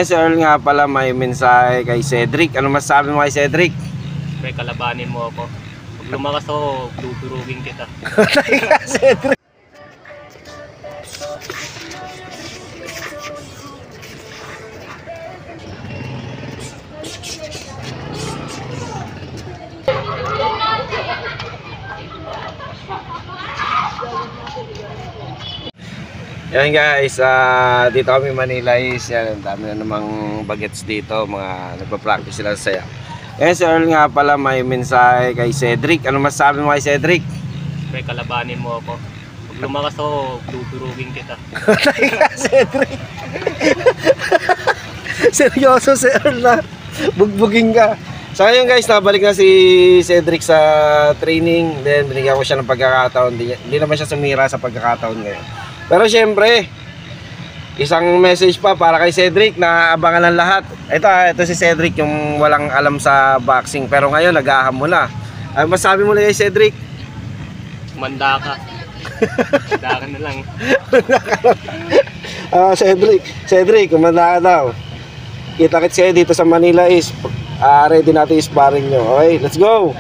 Si Earl nga pala may mensahe kay Cedric. Ano masasabi mo kay Cedric? Pre, kalabanin mo ako. Pag lumakas ako, dudurugin kita. Cedric. Yan guys, dito kami Manila is yan, ang dami na namang bagets dito, mga nagpa-practice sila sa sayaw. Si Earl nga pala may mensahe kay Cedric. Ano masasabi mo kay Cedric? Pre, kalabanin mo ako. Pag lumakas ako, dudurugin kita. Cedric. Seryoso si Earl na bugbugin ka. So ngayon guys, nabalik na si Cedric sa training. Then binigyan ko siya ng pagkakataon. Hindi naman siya sumira sa pagkakataon ngayon. Pero syempre, isang message pa para kay Cedric na abangan ng lahat. Ito si Cedric, yung walang alam sa boxing. Pero ngayon, nag-aham na. Masabi mo na kay Cedric? Manda ka. Manda ka na lang. Cedric, kumanda ka daw. Kita-kits kayo dito sa Manila is ready natin yung sparring nyo. Okay, let's go!